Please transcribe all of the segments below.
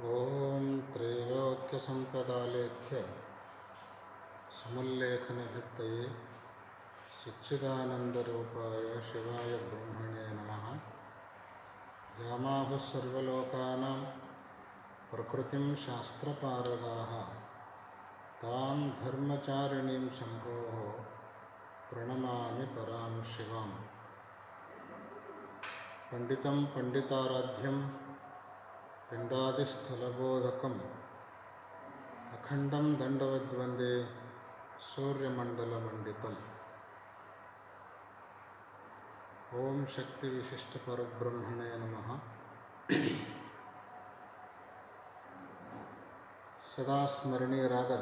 ओम त्रैलोक्यसम्पदालेख्य समुल्लेखनभित्तये सच्चिदानन्दरूपाय शिवाय ब्रह्मणे नमः। यामाहुः सर्वलोकानां प्रकृतिं शास्त्रपारगाः तां धर्मचारिणीं शम्भोः प्रणमामि परां शिवाम्। पंडितं पंडिताराध्यं पिंडादिस्थलबोधकम् अखंडं दंडवद्वंदे सूर्यमंडलमंडितम्। ओम शक्ति विशिष्ट परब्रह्मणे नमः। सदा ಸ್ಮರಣೀಯರಾದ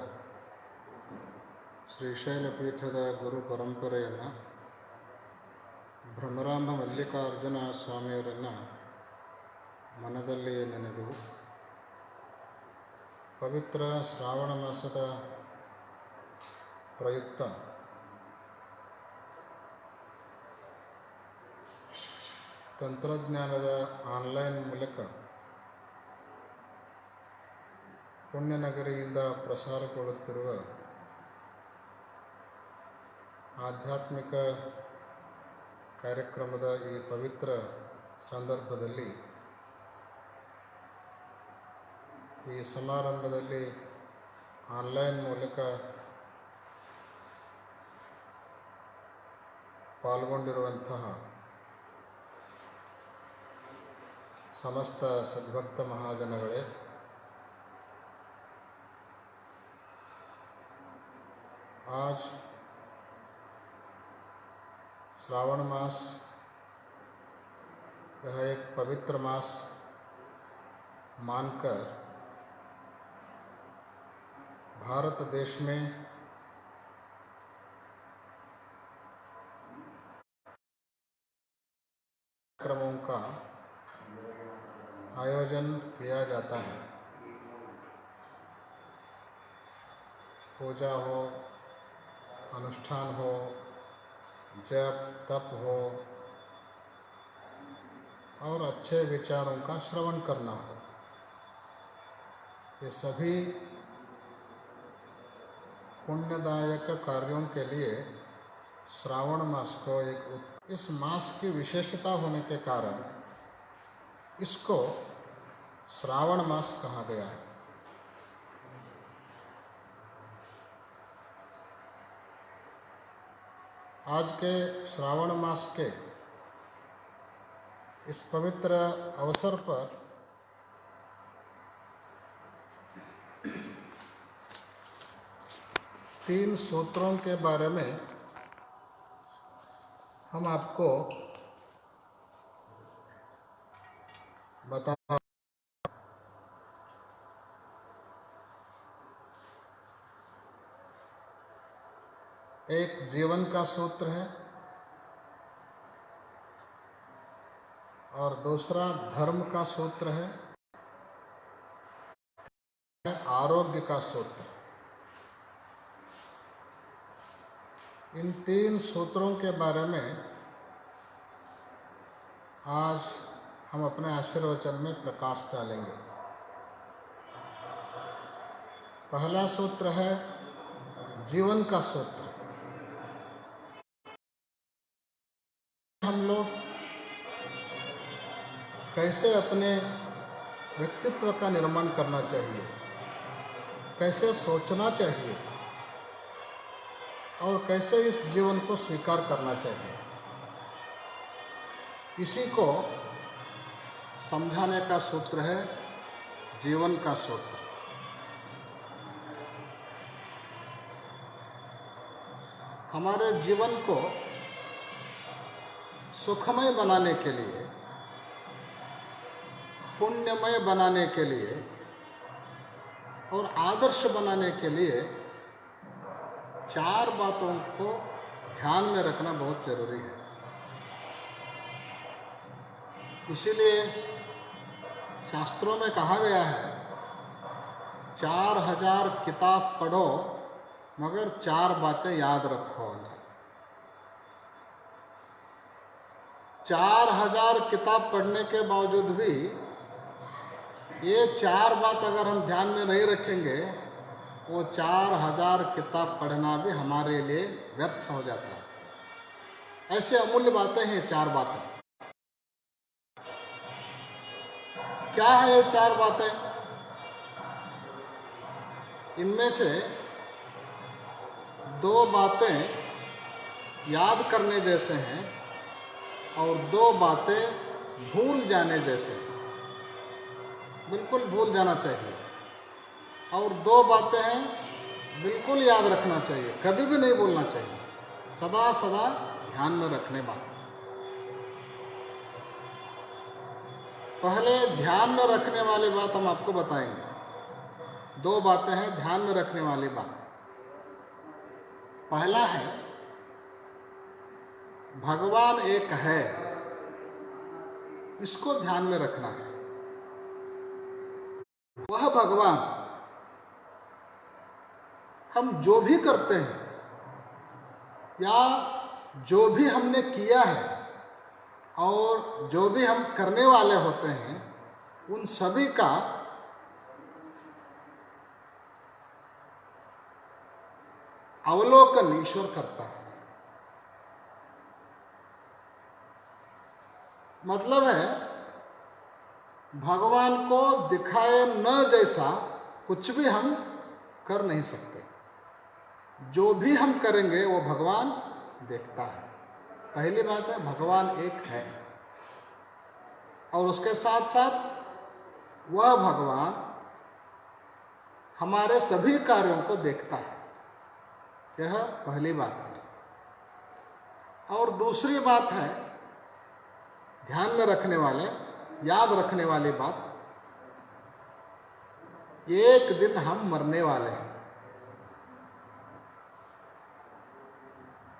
ಶ್ರೀಶೈಲಪೀಠದ ಗುರು ಪರಂಪರೆಯನ್ನು ಭ್ರಮರಾಂಬ ಮಲ್ಲಿಕಾರ್ಜುನ ಸ್ವಾಮಿಯವರನ್ನು ಮನದಲ್ಲಿ ನೆನೆದು ಪವಿತ್ರ ಶ್ರಾವಣ ಮಾಸದ ಪ್ರಯುಕ್ತ ತಂತ್ರಜ್ಞಾನದ ಆನ್ಲೈನ್ ಮೂಲಕ ಪುಣ್ಯನಗರಿಯಿಂದ ಪ್ರಸಾರಗೊಳ್ಳುತ್ತಿರುವ ಆಧ್ಯಾತ್ಮಿಕ ಕಾರ್ಯಕ್ರಮದ ಈ ಪವಿತ್ರ ಸಂದರ್ಭದಲ್ಲಿ ಈ ಸಮಾರಂಭದಲ್ಲಿ ಆನ್ಲೈನ್ ಮೂಲಕ ಪಾಲ್ಗೊಂಡಿರುವಂತಹ ಸಮಸ್ತ ಸದ್ಭಕ್ತ ಮಹಾಜನಗಳೇ, आज श्रावण मास यह एक पवित्र मास मानकर भारत देश में कार्यक्रमों का आयोजन किया जाता है। पूजा हो, अनुष्ठान हो, जप तप हो और अच्छे विचारों का श्रवण करना हो, ये सभी पुण्यदायक कार्यों के लिए श्रावण मास को इस मास की विशेषता होने के कारण इसको श्रावण मास कहा गया है। आज के श्रावण मास के इस पवित्र अवसर पर तीन सूत्रों के बारे में हम आपको बता। एक जीवन का सूत्र है और दूसरा धर्म का सूत्र है, आरोग्य का सूत्र। इन तीन सूत्रों के बारे में आज हम अपने आशीर्वचन में प्रकाश डालेंगे। पहला सूत्र है जीवन का सूत्र। हम लोग कैसे अपने व्यक्तित्व का निर्माण करना चाहिए, कैसे सोचना चाहिए और कैसे इस जीवन को स्वीकार करना चाहिए, इसी को समझाने का सूत्र है जीवन का सूत्र। हमारे जीवन को सुखमय बनाने के लिए, पुण्यमय बनाने के लिए और आदर्श बनाने के लिए चार बातों को ध्यान में रखना बहुत जरूरी है। इसीलिए शास्त्रों में कहा गया है 4000 किताब पढ़ो मगर चार बातें याद रखो। 4000 किताब पढ़ने के बावजूद भी ये चार बात अगर हम ध्यान में नहीं रखेंगे, वो 4000 किताब पढ़ना भी हमारे लिए व्यर्थ हो जाता है। ऐसे अमूल्य बातें हैं चार बातें। क्या है ये चार बातें? इनमें से दो बातें याद करने जैसे हैं और दो बातें भूल जाने जैसे हैं। बिल्कुल भूल जाना चाहिए और दो बातें हैं बिल्कुल याद रखना चाहिए, कभी भी नहीं भूलना चाहिए, सदा सदा ध्यान में रखने बात। पहले ध्यान में रखने वाली बात हम आपको बताएंगे। दो बातें हैं ध्यान में रखने वाली बात। पहला है भगवान एक है, इसको ध्यान में रखना है। वह भगवान हम जो भी करते हैं या जो भी हमने किया है और जो भी हम करने वाले होते हैं उन सभी का अवलोकन ईश्वर करता है। मतलब है भगवान को दिखाए न जैसा कुछ भी हम कर नहीं सकते। जो भी हम करेंगे वो भगवान देखता है। पहली बात है भगवान एक है और उसके साथ साथ वह भगवान हमारे सभी कार्यों को देखता है। यह पहली बात है। और दूसरी बात है ध्यान में रखने वाले, याद रखने वाली बात, एक दिन हम मरने वाले हैं।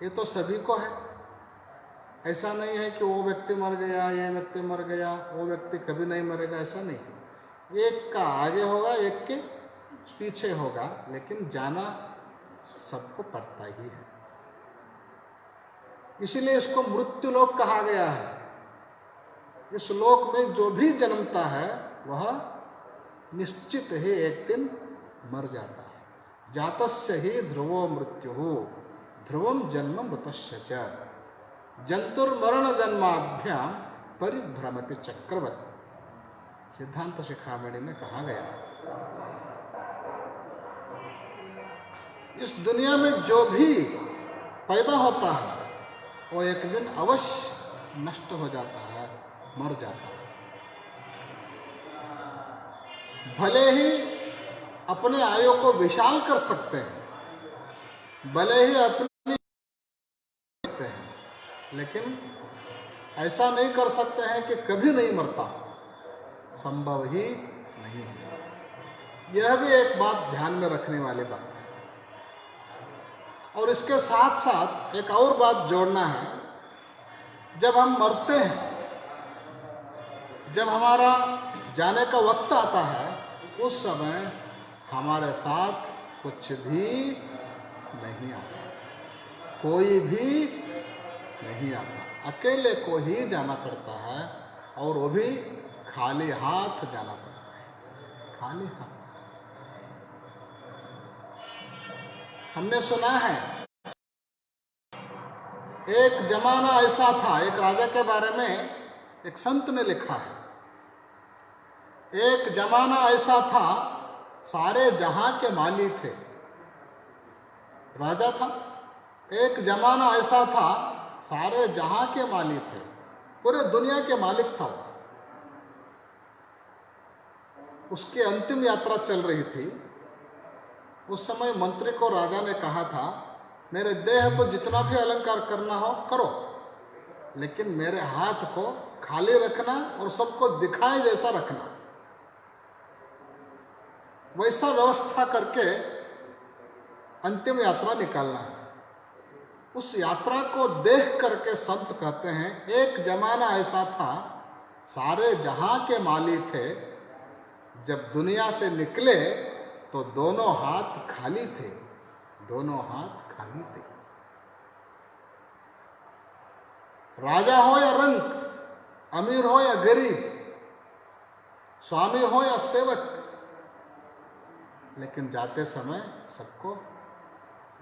ये तो सभी को है। ऐसा नहीं है कि वो व्यक्ति मर गया, ये व्यक्ति मर गया, वो व्यक्ति कभी नहीं मरेगा, ऐसा नहीं। एक का आगे होगा, एक के पीछे होगा, लेकिन जाना सबको पड़ता ही है। इसीलिए इसको मृत्यु लोक कहा गया है। इस लोक में जो भी जन्मता है वह निश्चित ही एक दिन मर जाता है। जातस्य ही ध्रुवो मृत्युः ध्रुवम जन्म मृतस्य च जंतुर्मरण जन्माभ्याम परिभ्रमति चक्रवत्, सिद्धांत शिखामणि में कहा गया। इस दुनिया में जो भी पैदा होता है वो एक दिन अवश्य नष्ट हो जाता है, मर जाता है। भले ही अपने आयु को विशाल कर सकते हैं, भले ही अपनी सकते हैं, लेकिन ऐसा नहीं कर सकते हैं कि कभी नहीं मरता। संभव ही नहीं है। यह भी एक बात ध्यान में रखने वाली बात है। और इसके साथ साथ एक और बात जोड़ना है। जब हम मरते हैं, जब हमारा जाने का वक्त आता है, उस समय हमारे साथ कुछ भी नहीं आता, कोई भी नहीं आता। अकेले को ही जाना पड़ता है और वो भी खाली हाथ जाना पड़ता है, खाली हाथ। हमने सुना है एक जमाना ऐसा था, एक राजा के बारे में एक संत ने लिखा है। एक जमाना ऐसा था, सारे जहां के माली थे, राजा था। एक जमाना ऐसा था, सारे जहां के माली थे, पूरे दुनिया के मालिक था। उसकी अंतिम यात्रा चल रही थी। उस समय मंत्री को राजा ने कहा था, मेरे देह को जितना भी अलंकार करना हो करो, लेकिन मेरे हाथ को खाली रखना और सबको दिखाए जैसा रखना। वैसा व्यवस्था करके अंतिम यात्रा निकालना है। उस यात्रा को देख करके संत कहते हैं, एक जमाना ऐसा था, सारे जहां के माली थे, जब दुनिया से निकले तो दोनों हाथ खाली थे, दोनों हाथ खाली थे। राजा हो या रंक, अमीर हो या गरीब, स्वामी हो या सेवक, लेकिन जाते समय सबको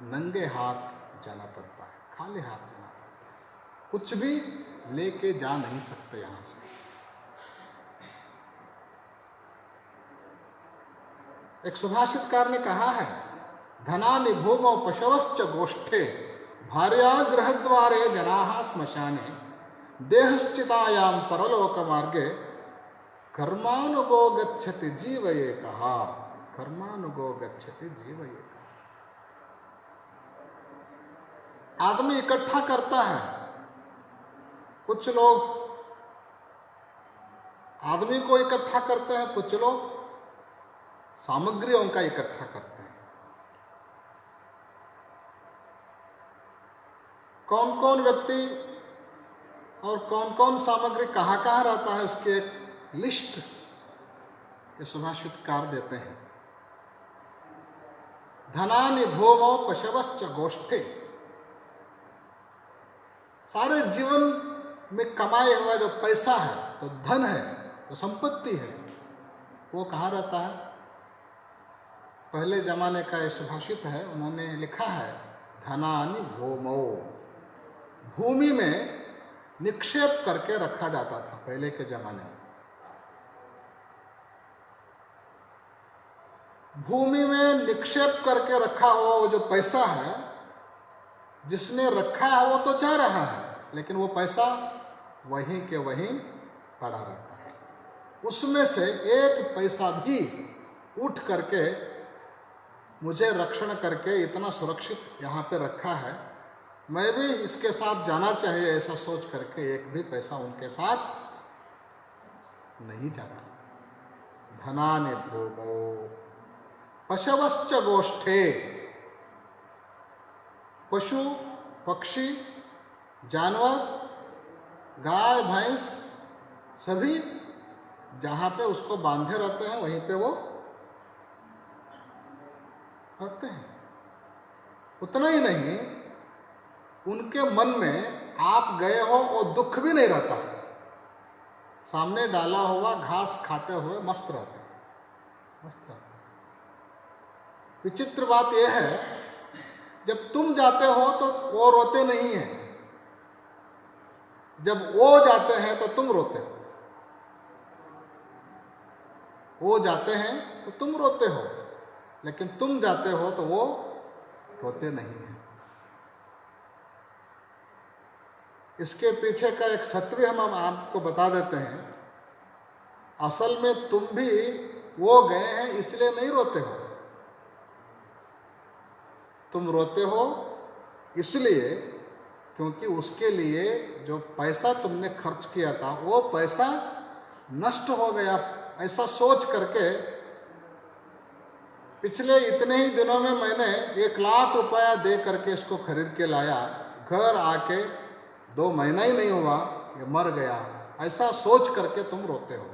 नंगे हाथ जाना पड़ता है, खाली हाथ जाना पड़ता है। कुछ भी लेके जा नहीं सकते यहां से। एक सुभाषितकार ने कहा है, धनानि भूमौ पशवश्च गोष्ठे भार्या गृहद्वारे जनाः श्मशाने देहश्चितायां परलोक मार्गे कर्मानुगो गच्छति जीव एकः, कर्मानुगो गच्छति जीव एकः। आदमी इकट्ठा करता है, कुछ लोग आदमी को इकट्ठा करते हैं, कुछ लोग सामग्रियों का इकट्ठा करते हैं। कौन कौन व्यक्ति और कौन कौन सामग्री कहाँ कहाँ रहता है, उसकी एक लिस्ट ये सुभाषितकार देते हैं। धनानि भूमौ पशवश्च गोष्ठे, सारे जीवन में कमाए हुआ जो पैसा है, तो धन है, तो संपत्ति है, वो कहाँ रहता है? पहले जमाने का एक सुभाषित है, उन्होंने लिखा है धनानि भूमौ, भूमि में निक्षेप करके रखा जाता था पहले के जमाने में। भूमि में निक्षेप करके रखा हुआ वो जो पैसा है, जिसने रखा है वो तो जा रहा है, लेकिन वो पैसा वहीं के वहीं पड़ा रहता है। उसमें से एक पैसा भी उठ करके मुझे रक्षण करके इतना सुरक्षित यहाँ पे रखा है, मैं भी इसके साथ जाना चाहिए, ऐसा सोच करके एक भी पैसा उनके साथ नहीं जाता। धनानि भूमौ पशवश्च गोष्ठे, पशु पक्षी जानवर गाय भैंस सभी जहाँ पे उसको बांधे रहते हैं वहीं पे वो रहते हैं। उतना ही नहीं, उनके मन में आप गए हो वो दुख भी नहीं रहता, सामने डाला हुआ घास खाते हुए मस्त रहते, मस्त रहते। विचित्र बात यह है, जब तुम जाते हो तो वो रोते नहीं हैं, जब वो जाते हैं तो तुम रोते हो। वो जाते हैं तो तुम रोते हो, लेकिन तुम जाते हो तो वो रोते नहीं हैं। इसके पीछे का एक सत्य भी हम आपको बता देते हैं। असल में तुम भी वो गए हैं इसलिए नहीं रोते हो, तुम रोते हो इसलिए क्योंकि उसके लिए जो पैसा तुमने खर्च किया था वो पैसा नष्ट हो गया। ऐसा सोच करके पिछले इतने ही दिनों में मैंने 1 लाख रुपया दे करके इसको खरीद के लाया, घर आके 2 महीना ही नहीं हुआ ये मर गया, ऐसा सोच करके तुम रोते हो।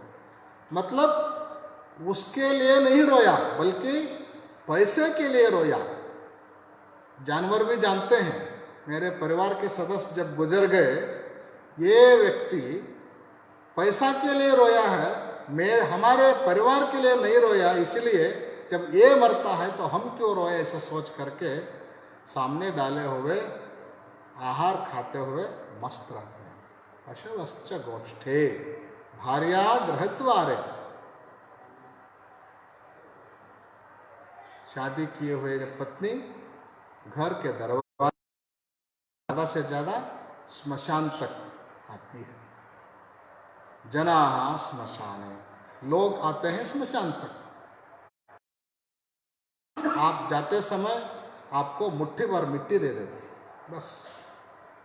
मतलब उसके लिए नहीं रोया, बल्कि पैसे के लिए रोया। जानवर भी जानते हैं, मेरे परिवार के सदस्य जब गुजर गए, ये व्यक्ति पैसा के लिए रोया है, हमारे परिवार के लिए नहीं रोया, इसलिए जब ये मरता है तो हम क्यों रोए, ऐसा सोच करके सामने डाले हुए आहार खाते हुए मस्त रहते हैं। पशवश्च गोष्ठे भार्या गृहद्वारे, शादी किए हुए जब पत्नी घर के दरवाजे ज्यादा से ज्यादा स्मशान तक आती है। जनाः स्मशाने, लोग आते हैं स्मशान तक। आप जाते समय आपको मुट्ठी भर मिट्टी दे देते, बस,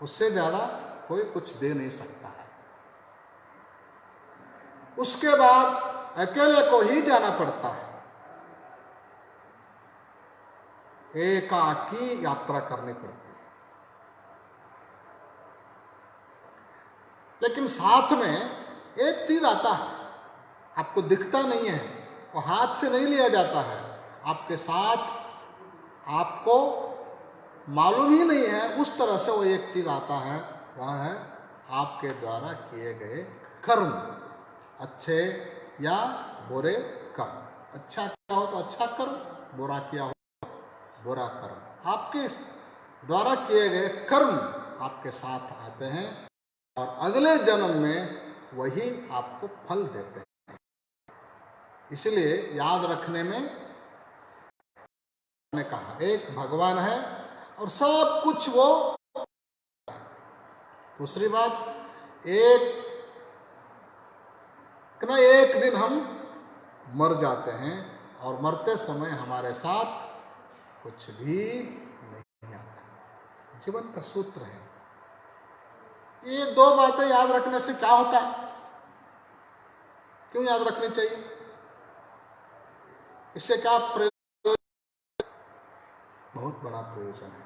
उससे ज्यादा कोई कुछ दे नहीं सकता है। उसके बाद अकेले को ही जाना पड़ता है, एकाकी यात्रा करनी पड़ती है। लेकिन साथ में एक चीज आता है, आपको दिखता नहीं है, वो हाथ से नहीं लिया जाता है, आपके साथ आपको मालूम ही नहीं है, उस तरह से वो एक चीज आता है, वह है आपके द्वारा किए गए कर्म, अच्छे या बुरे कर्म। अच्छा किया हो तो अच्छा कर्म, बुरा किया हो बुरा कर्म। आपके द्वारा किए गए कर्म आपके साथ आते हैं और अगले जन्म में वही आपको फल देते हैं। इसलिए याद रखने में ने कहा एक भगवान है और सब कुछ वो। दूसरी बात, एक दिन हम मर जाते हैं और मरते समय हमारे साथ कुछ भी नहीं आता। जीवन का सूत्र है। ये 2 बातें याद रखने से क्या होता है, क्यों याद रखनी चाहिए, इससे क्या प्रयोजन? बहुत बड़ा प्रयोजन है।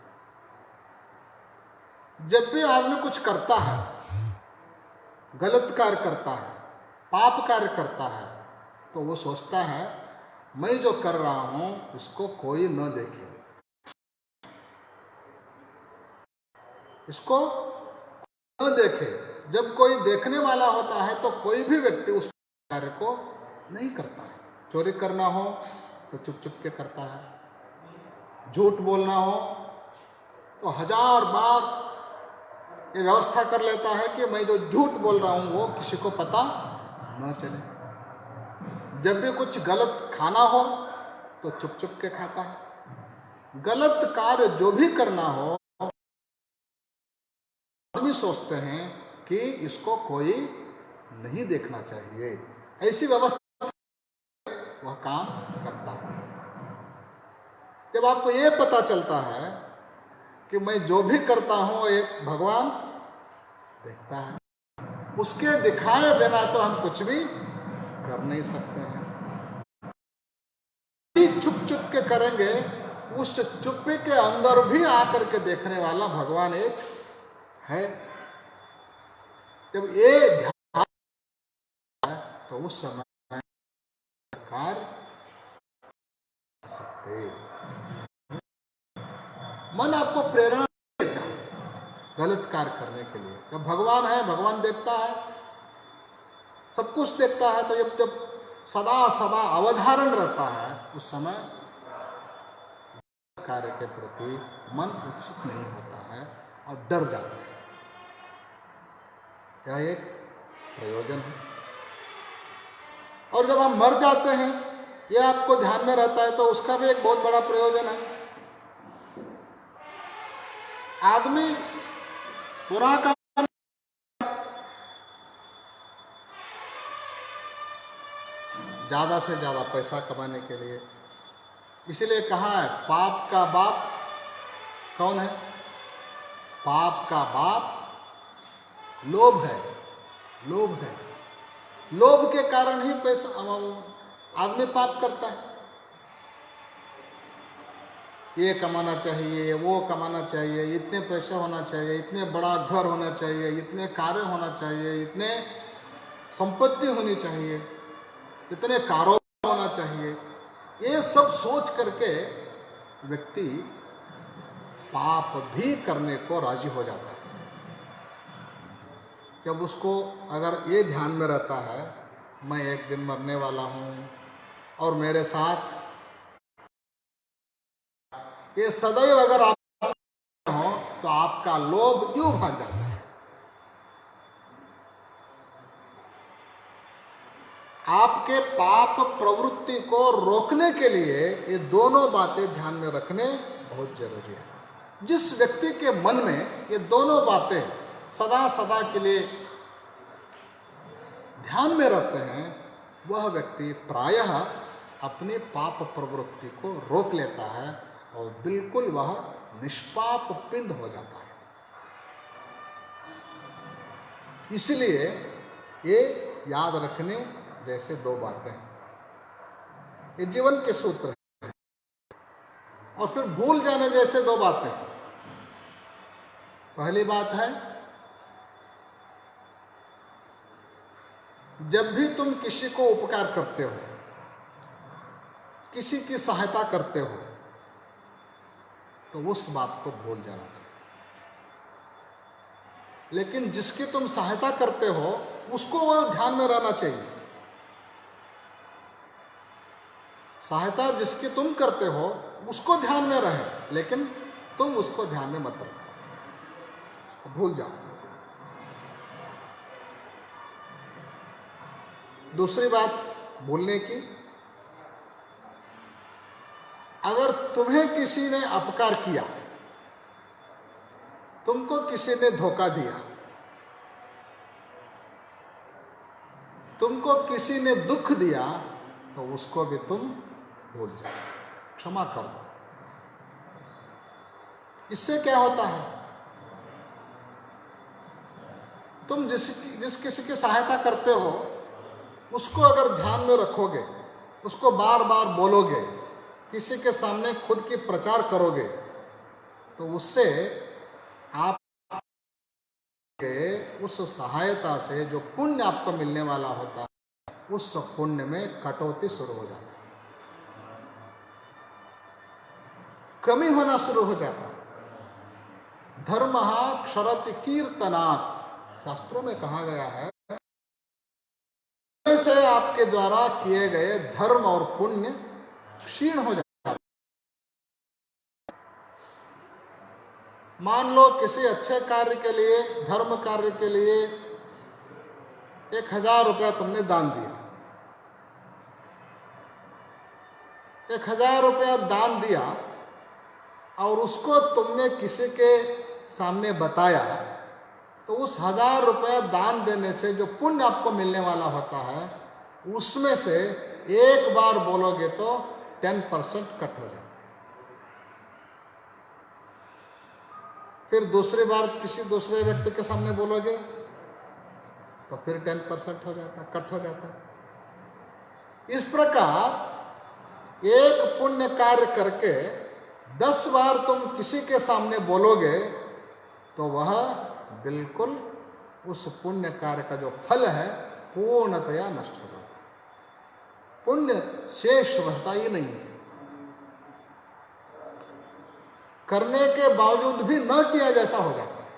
जब भी आदमी कुछ करता है, गलत कार्य करता है, पाप कार्य करता है, तो वो सोचता है मैं जो कर रहा हूं इसको कोई न देखे, इसको न देखे, जब कोई देखने वाला होता है तो कोई भी व्यक्ति उस कार्य को नहीं करता है। चोरी करना हो तो चुप चुप के करता है, झूठ बोलना हो तो 1000 बार ये व्यवस्था कर लेता है कि मैं जो झूठ बोल रहा हूँ वो किसी को पता न चले। जब भी कुछ गलत खाना हो तो चुप चुप के खाता है। गलत कार्य जो भी करना हो आदमी सोचते हैं कि इसको कोई नहीं देखना चाहिए, ऐसी व्यवस्था वह काम करता है। जब आपको ये पता चलता है कि मैं जो भी करता हूं एक भगवान देखता है, उसके दिखाए बिना तो हम कुछ भी कर नहीं सकते हैं। चुप चुप के करेंगे, उस चुप्पी के अंदर भी आकर के देखने वाला भगवान एक है। जब ये ध्यान है तो उस समय कार्य कर सकते। मन आपको प्रेरणा देता है गलत कार्य करने के लिए। जब भगवान है, भगवान देखता है, सब कुछ देखता है, तो जब सदा सदा अवधारण रहता है उस समय कार्य के प्रति मन उत्सुक नहीं होता है और डर जाता है। यह एक प्रयोजन है। और जब हम मर जाते हैं, यह आपको ध्यान में रहता है, तो उसका भी एक बहुत बड़ा प्रयोजन है। आदमी बुरा काम ज्यादा से ज्यादा पैसा कमाने के लिए, इसलिए कहा है पाप का बाप कौन है? पाप का बाप लोभ है। लोभ है। लोभ के कारण ही पैसा आदमी पाप करता है। ये कमाना चाहिए, वो कमाना चाहिए, इतने पैसे होना चाहिए, इतने बड़ा घर होना चाहिए, इतने कार्य होना चाहिए, इतने संपत्ति होनी चाहिए, इतने कारोबार होना चाहिए। ये सब सोच करके व्यक्ति पाप भी करने को राजी हो जाता है। जब उसको अगर ये ध्यान में रहता है मैं एक दिन मरने वाला हूँ और मेरे साथ ये सदैव अगर आप हो तो आपका लोभ क्यों भाग जाता है? आपके पाप प्रवृत्ति को रोकने के लिए ये दोनों बातें ध्यान में रखने बहुत जरूरी है। जिस व्यक्ति के मन में ये दोनों बातें सदा सदा के लिए ध्यान में रहते हैं, वह व्यक्ति प्रायः अपनी पाप प्रवृत्ति को रोक लेता है और बिल्कुल वह निष्पाप पिंड हो जाता है। इसलिए ये याद रखने जैसे दो बातें, ये जीवन के सूत्र हैं। और फिर भूल जाने जैसे दो बातें। पहली बात है, जब भी तुम किसी को उपकार करते हो, किसी की सहायता करते हो, तो उस बात को भूल जाना चाहिए। लेकिन जिसकी तुम सहायता करते हो उसको वो ध्यान में रहना चाहिए। सहायता जिसकी तुम करते हो उसको ध्यान में रहे, लेकिन तुम उसको ध्यान में मत रखो, भूल जाओ। दूसरी बात भूलने की, अगर तुम्हें किसी ने अपकार किया, तुमको किसी ने धोखा दिया, तुमको किसी ने दुख दिया, तो उसको भी तुम भूल जाओ, क्षमा कर दो। इससे क्या होता है, तुम जिस किसी की सहायता करते हो उसको अगर ध्यान में रखोगे, उसको बार बार बोलोगे, किसी के सामने खुद की प्रचार करोगे, तो उससे आप उस सहायता से जो पुण्य आपको मिलने वाला होता है, उस पुण्य में कटौती शुरू हो जाती है, कमी होना शुरू हो जाता है। धर्मः क्षरति कीर्तनात् शास्त्रों में कहा गया है से आपके द्वारा किए गए धर्म और पुण्य क्षीण हो जाता है। मान लो किसी अच्छे कार्य के लिए, धर्म कार्य के लिए 1000 रुपया तुमने दान दिया, 1000 रुपया दान दिया और उसको तुमने किसी के सामने बताया, तो उस 1000 रुपया दान देने से जो पुण्य आपको मिलने वाला होता है, उसमें से एक बार बोलोगे तो 10% कट हो जाता है। फिर दूसरी बार किसी दूसरे व्यक्ति के सामने बोलोगे तो फिर 10% हो जाता, कट हो जाता है। इस प्रकार एक पुण्य कार्य करके 10 बार तुम किसी के सामने बोलोगे तो वह बिल्कुल उस पुण्य कार्य का जो फल है पूर्णतया नष्ट हो जाता है, पुण्य शेष रहता ही नहीं है। करने के बावजूद भी न किया जैसा हो जाता है,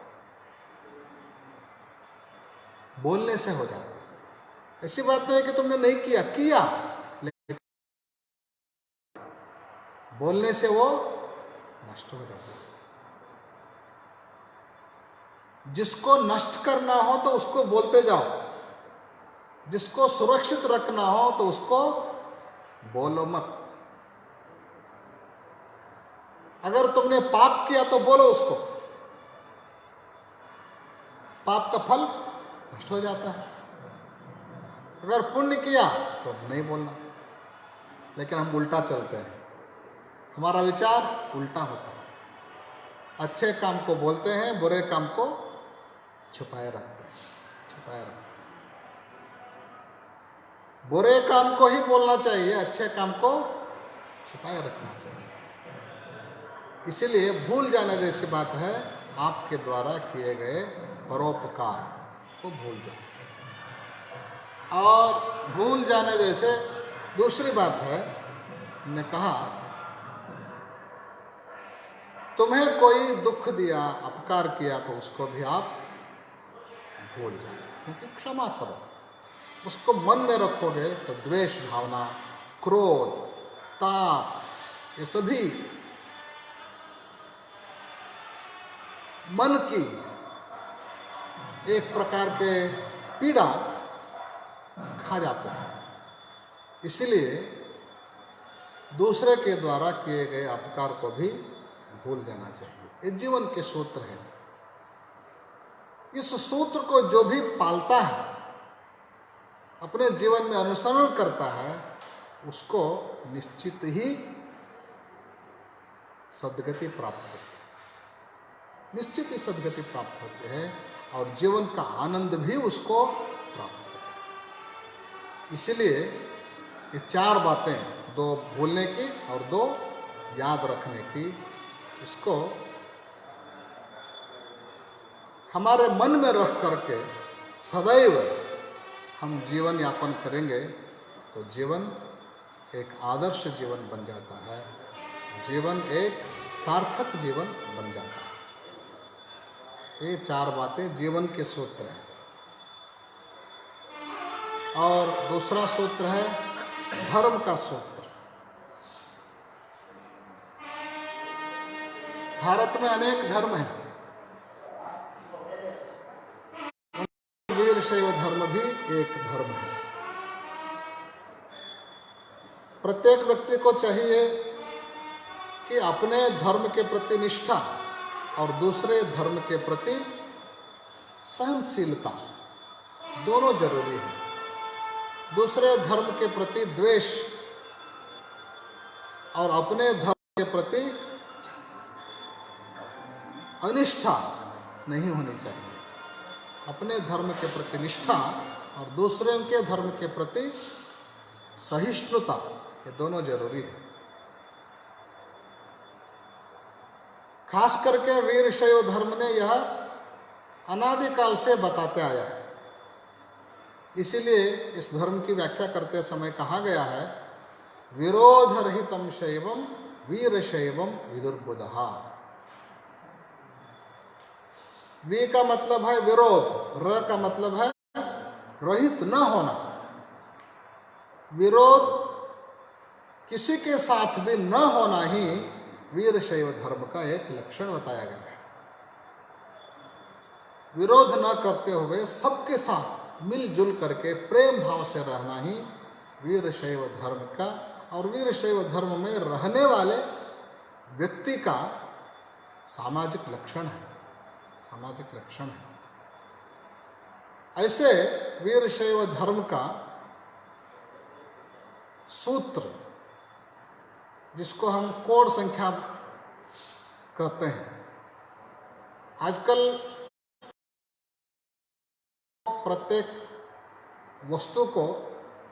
बोलने से हो जाता है। ऐसी बात नहीं है कि तुमने नहीं किया, किया, लेकिन बोलने से वो नष्ट हो जाता है। जिसको नष्ट करना हो तो उसको बोलते जाओ, जिसको सुरक्षित रखना हो तो उसको बोलो मत। अगर तुमने पाप किया तो बोलो उसको, पाप का फल नष्ट हो जाता है। अगर पुण्य किया तो नहीं बोलना, लेकिन हम उल्टा चलते हैं, हमारा विचार उल्टा होता है। अच्छे काम को बोलते हैं, बुरे काम को छुपाए रखते हैं, छुपाए रखते हैं। बुरे काम को ही बोलना चाहिए, अच्छे काम को छुपाए रखना चाहिए। इसलिए भूल जाने जैसी बात है, आपके द्वारा किए गए परोपकार को भूल जाए। और भूल जाने जैसे दूसरी बात है, ने कहा तुम्हें कोई दुख दिया, अपकार किया तो उसको भी आप भूल जाओ, क्योंकि क्षमा करो। उसको मन में रखोगे तो द्वेष भावना, क्रोध, ताप, ये सभी मन की एक प्रकार के पीड़ा खा जाते हैं। इसलिए दूसरे के द्वारा किए गए अपकार को भी भूल जाना चाहिए। ये जीवन के सूत्र है। इस सूत्र को जो भी पालता है, अपने जीवन में अनुसरण करता है, उसको निश्चित ही सद्गति प्राप्त होती है, निश्चित ही सद्गति प्राप्त होती है और जीवन का आनंद भी उसको प्राप्त होता है। इसलिए ये 4 बातें, 2 भूलने की और 2 याद रखने की, इसको हमारे मन में रख करके सदैव हम जीवन यापन करेंगे तो जीवन एक आदर्श जीवन बन जाता है, जीवन एक सार्थक जीवन बन जाता है। ये 4 बातें जीवन के सूत्र हैं। और दूसरा सूत्र है धर्म का सूत्र। भारत में अनेक धर्म हैं, वीरशैव धर्म भी एक धर्म है। प्रत्येक व्यक्ति को चाहिए कि अपने धर्म के प्रति निष्ठा और दूसरे धर्म के प्रति सहनशीलता दोनों जरूरी है। दूसरे धर्म के प्रति द्वेष और अपने धर्म के प्रति अनिष्ठा नहीं होनी चाहिए। अपने धर्म के प्रति निष्ठा और दूसरे के धर्म के प्रति सहिष्णुता, ये दोनों जरूरी है। खास करके वीरशैव धर्म ने यह अनादिकाल से बताते आया है। इसीलिए इस धर्म की व्याख्या करते समय कहा गया है, विरोधरहितम शैवम वीरशैवम विदुर्बुधः। वी का मतलब है विरोध, र का मतलब है रहित न होना। विरोध किसी के साथ भी न होना ही वीरशैव धर्म का एक लक्षण बताया गया है। विरोध न करते हुए सबके साथ मिलजुल करके प्रेम भाव से रहना ही वीरशैव धर्म का और वीरशैव धर्म में रहने वाले व्यक्ति का सामाजिक लक्षण है, सामाजिक लक्षण है। ऐसे वीरशैव धर्म का सूत्र, जिसको हम कोड संख्या कहते हैं, आजकल प्रत्येक वस्तु को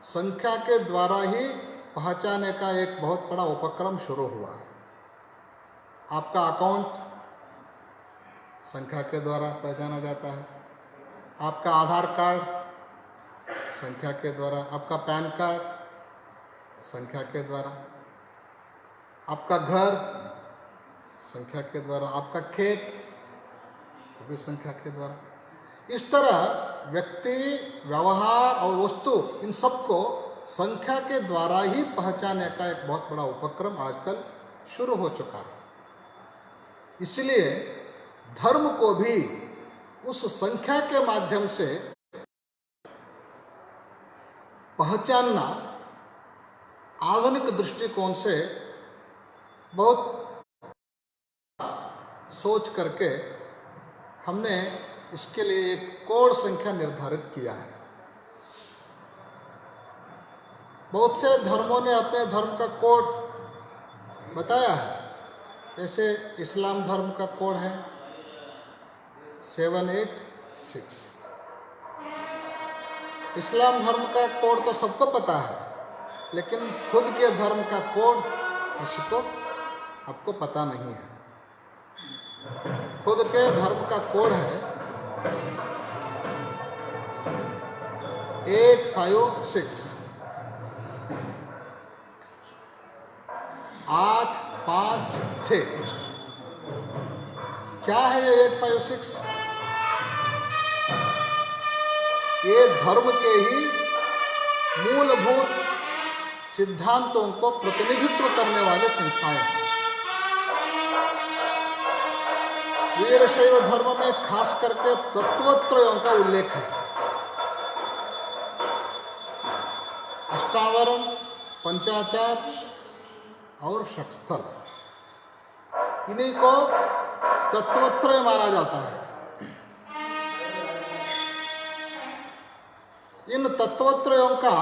संख्या के द्वारा ही पहचानने का एक बहुत बड़ा उपक्रम शुरू हुआ। आपका अकाउंट संख्या के द्वारा पहचाना जाता है, आपका आधार कार्ड संख्या के द्वारा, आपका पैन कार्ड संख्या के द्वारा, आपका घर संख्या के द्वारा, आपका खेत वो भी संख्या के द्वारा। इस तरह व्यक्ति, व्यवहार और वस्तु, इन सबको संख्या के द्वारा ही पहचानने का एक बहुत बड़ा उपक्रम आजकल शुरू हो चुका है। इसलिए धर्म को भी उस संख्या के माध्यम से पहचानना आधुनिक दृष्टिकोण से बहुत सोच करके हमने इसके लिए एक कोड संख्या निर्धारित किया है। बहुत से धर्मों ने अपने धर्म का कोड बताया है। जैसे इस्लाम धर्म का कोड है 786। इस्लाम धर्म का कोड तो सबको पता है, लेकिन खुद के धर्म का कोड किसी को आपको पता नहीं है। खुद के धर्म का कोड है 856, 856। क्या है ये 856? ये धर्म के ही मूलभूत सिद्धांतों को प्रतिनिधित्व करने वाले संख्याएं हैं। वीरशैव धर्म में खास करके तत्वत्रयों का उल्लेख है। अष्टावरण, पंचाचार और षटस्थल, इन्हीं को तत्वत्रय माना जाता है। इन तत्वत्रयों का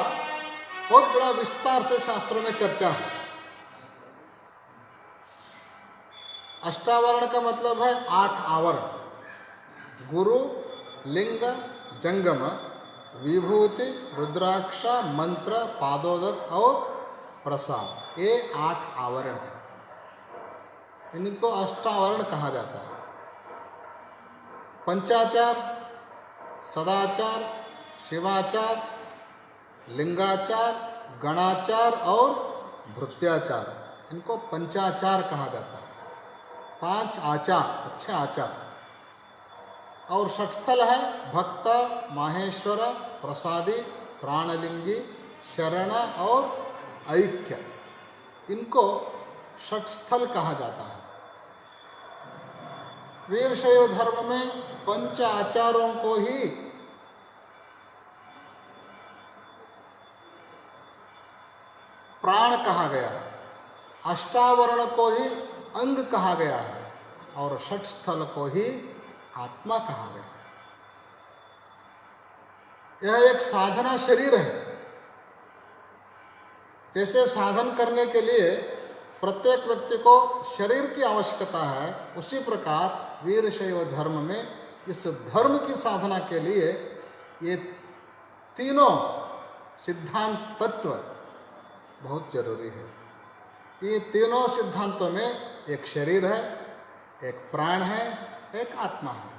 बहुत बड़ा विस्तार से शास्त्रों में चर्चा है। अष्टावरण का मतलब है 8 आवरण: गुरु, लिंग, जंगम, विभूति, रुद्राक्ष, मंत्र, पादोदक और प्रसाद। ये 8 आवरण है। इनको अष्टावरण कहा जाता है। पंचाचार, सदाचार, शिवाचार, लिंगाचार, गणाचार और भृत्याचार, इनको पंचाचार कहा जाता है। 5 आचार, अच्छे आचार। और षटस्थल है भक्त, माहेश्वर, प्रसादी, प्राणलिंगी, शरण और ऐक्य, इनको षटस्थल कहा जाता है। वीरशैव धर्म में 5 आचारों को ही प्राण कहा गया है, अष्टावरण को ही अंग कहा गया है और षटस्थल को ही आत्मा कहा गया है। यह एक साधना शरीर है। जैसे साधन करने के लिए प्रत्येक व्यक्ति को शरीर की आवश्यकता है, उसी प्रकार वीरशैव धर्म में इस धर्म की साधना के लिए ये तीनों सिद्धांत तत्व बहुत जरूरी है। ये तीनों सिद्धांतों में एक शरीर है, एक प्राण है, एक आत्मा है।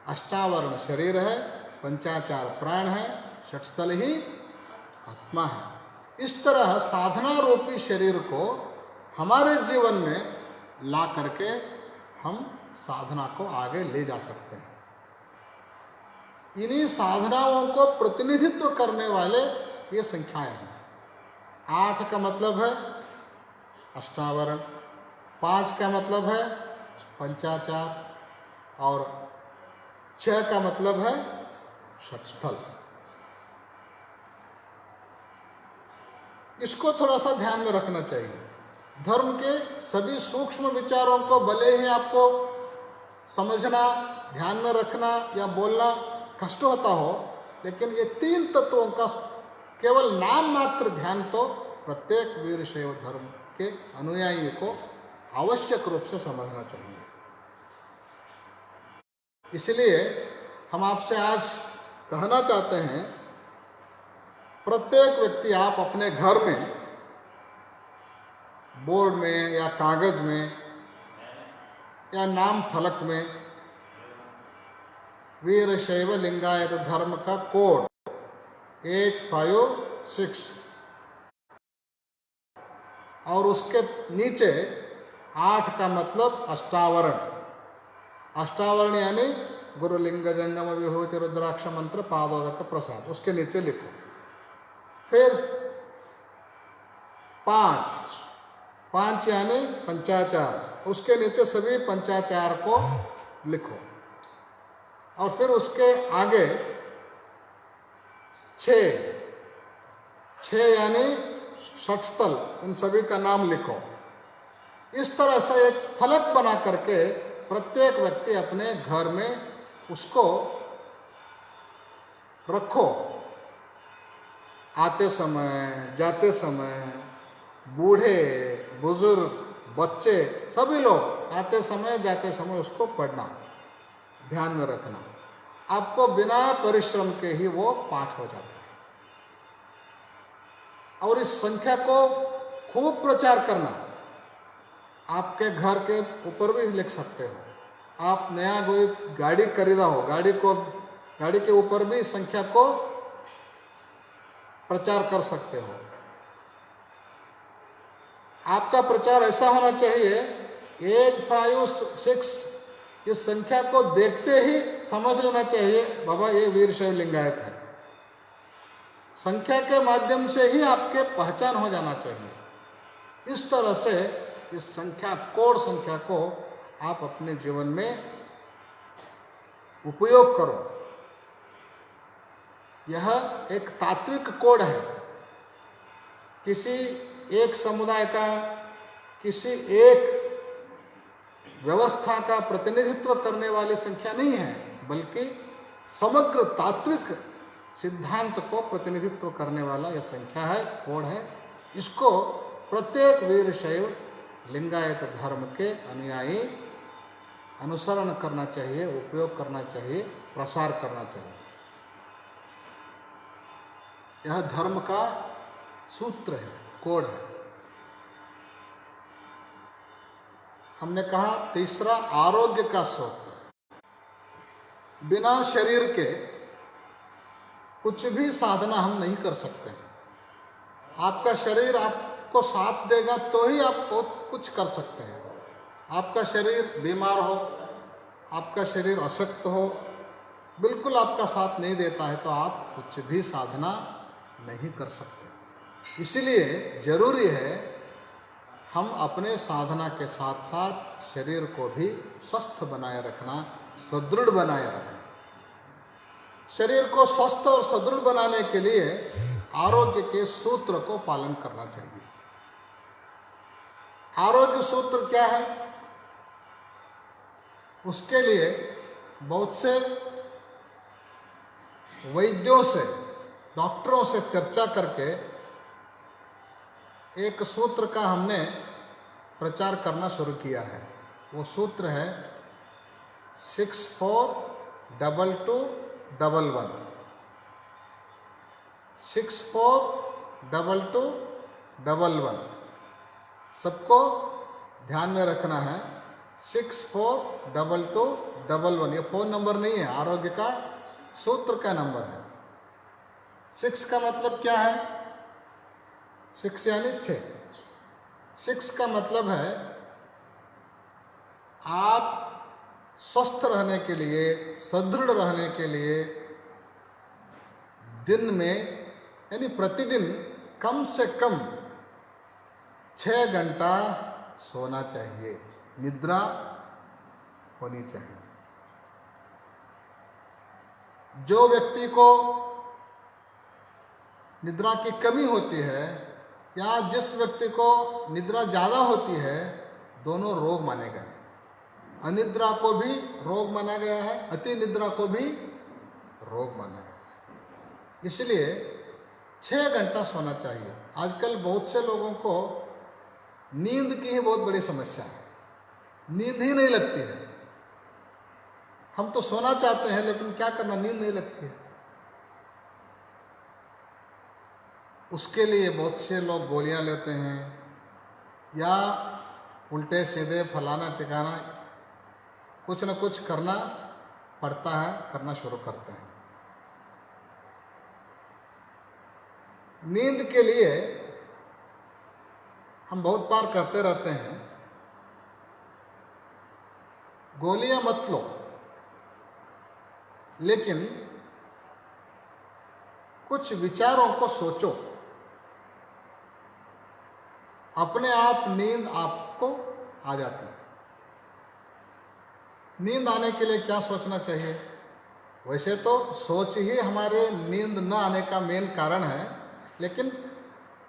अष्टावरण शरीर है, पंचाचार प्राण है, षटस्थल ही आत्मा है। इस तरह साधना रूपी शरीर को हमारे जीवन में ला करके हम साधना को आगे ले जा सकते हैं। इन्हीं साधनाओं को प्रतिनिधित्व करने वाले ये संख्याएं हैं। 8 का मतलब है अष्टावरण, 5 का मतलब है पंचाचार, और 6 का मतलब है षटस्थल। इसको थोड़ा सा ध्यान में रखना चाहिए। धर्म के सभी सूक्ष्म विचारों को भले ही आपको समझना, ध्यान में रखना या बोलना कष्ट होता हो, लेकिन ये 3 तत्वों का केवल नाम मात्र ध्यान तो प्रत्येक वीरशैव धर्म के अनुयायी को आवश्यक रूप से समझना चाहिए। इसलिए हम आपसे आज कहना चाहते हैं, प्रत्येक व्यक्ति आप अपने घर में बोर्ड में या कागज में या नाम फलक में वीरशैव लिंगायत धर्म का कोड 856 और उसके नीचे 8 का मतलब अष्टावरण। अष्टावरण यानी गुरुलिंग जंगम विभूति रुद्राक्ष मंत्र पादोदक प्रसाद, उसके नीचे लिखो। फिर 5 यानी पंचाचार, उसके नीचे सभी पंचाचार को लिखो। और फिर उसके आगे 6 यानी षटस्थल, उन सभी का नाम लिखो। इस तरह से एक फलक बना करके प्रत्येक व्यक्ति अपने घर में उसको रखो। आते समय, जाते समय, बूढ़े, बुजुर्ग, बच्चे, सभी लोग आते समय जाते समय उसको पढ़ना, ध्यान में रखना। आपको बिना परिश्रम के ही वो पाठ हो जाता है। और इस संख्या को खूब प्रचार करना। आपके घर के ऊपर भी लिख सकते हो। आप नया कोई गाड़ी खरीदा हो, गाड़ी के ऊपर भी इस संख्या को प्रचार कर सकते हो। आपका प्रचार ऐसा होना चाहिए, 856 इस संख्या को देखते ही समझ लेना चाहिए, बाबा ये वीरशैव लिंगायत है। संख्या के माध्यम से ही आपके पहचान हो जाना चाहिए। इस तरह से इस संख्या, कोड संख्या को आप अपने जीवन में उपयोग करो। यह एक तात्विक कोड है। किसी एक समुदाय का, किसी एक व्यवस्था का प्रतिनिधित्व करने वाली संख्या नहीं है, बल्कि समग्र तात्विक सिद्धांत को प्रतिनिधित्व करने वाला यह संख्या है, कोड है। इसको प्रत्येक वीरशैव लिंगायत धर्म के अनुयायी अनुसरण करना चाहिए, उपयोग करना चाहिए, प्रसार करना चाहिए। यह धर्म का सूत्र है, कोड है। हमने कहा तीसरा, आरोग्य का सूत्र। बिना शरीर के कुछ भी साधना हम नहीं कर सकते हैं। आपका शरीर आपको साथ देगा तो ही आप बहुत कुछ कर सकते हैं। आपका शरीर बीमार हो, आपका शरीर अशक्त हो, बिल्कुल आपका साथ नहीं देता है तो आप कुछ भी साधना नहीं कर सकते। इसलिए जरूरी है हम अपने साधना के साथ साथ शरीर को भी स्वस्थ बनाए रखना, सुदृढ़ बनाए रखना। शरीर को स्वस्थ और सुदृढ़ बनाने के लिए आरोग्य के सूत्र को पालन करना चाहिए। आरोग्य सूत्र क्या है? उसके लिए बहुत से वैद्यों से, डॉक्टरों से चर्चा करके एक सूत्र का हमने प्रचार करना शुरू किया है। वो सूत्र है 642211। 642211 सबको ध्यान में रखना है। 642211 ये फोन नंबर नहीं है, आरोग्य का सूत्र का नंबर है। 6 का मतलब क्या है? 6 यानी 6। 6 का मतलब है आप स्वस्थ रहने के लिए, सुदृढ़ रहने के लिए दिन में यानी प्रतिदिन कम से कम 6 घंटा सोना चाहिए, निद्रा होनी चाहिए। जो व्यक्ति को निद्रा की कमी होती है या जिस व्यक्ति को निद्रा ज़्यादा होती है, दोनों रोग माने गए हैं। अनिद्रा को भी रोग माना गया है, अति निद्रा को भी रोग माना गया है। इसलिए 6 घंटा सोना चाहिए। आजकल बहुत से लोगों को नींद की ही बहुत बड़ी समस्या है, नींद ही नहीं लगती है। हम तो सोना चाहते हैं लेकिन क्या करना, नींद नहीं लगती है। उसके लिए बहुत से लोग गोलियां लेते हैं या उल्टे सीधे फलाना ठिकाना कुछ न कुछ करना पड़ता है, करना शुरू करते हैं। नींद के लिए हम बहुत बार कहते रहते हैं, गोलियां मत लो, लेकिन कुछ विचारों को सोचो, अपने आप नींद आपको आ जाती है। नींद आने के लिए क्या सोचना चाहिए? वैसे तो सोच ही हमारे नींद न आने का मेन कारण है, लेकिन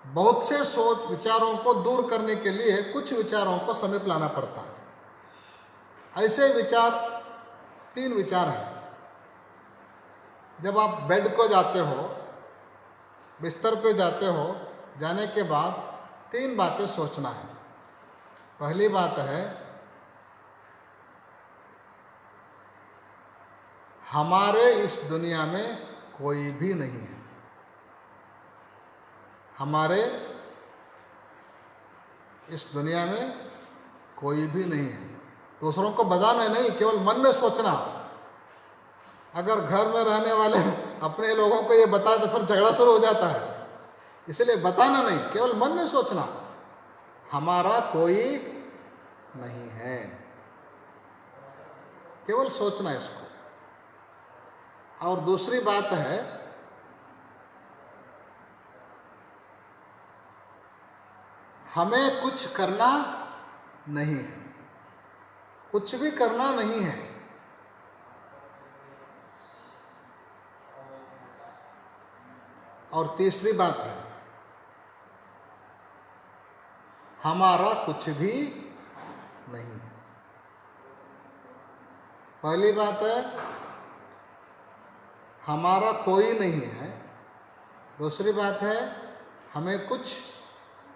बहुत से सोच विचारों को दूर करने के लिए कुछ विचारों को समीप लाना पड़ता है। ऐसे विचार 3 विचार हैं। जब आप बेड को जाते हो, बिस्तर पे जाते हो, जाने के बाद 3 बातें सोचना है। पहली बात है, हमारे इस दुनिया में कोई भी नहीं है। हमारे इस दुनिया में कोई भी नहीं है। दूसरों को बताना नहीं, केवल मन में सोचना। अगर घर में रहने वाले अपने लोगों को ये बताए तो फिर झगड़ा शुरू हो जाता है। इसलिए बताना नहीं, केवल मन में सोचना, हमारा कोई नहीं है। केवल सोचना इसको। और दूसरी बात है, हमें कुछ करना नहीं है, कुछ भी करना नहीं है। और तीसरी बात है, हमारा कुछ भी नहीं है। पहली बात है, हमारा कोई नहीं है। दूसरी बात है, हमें कुछ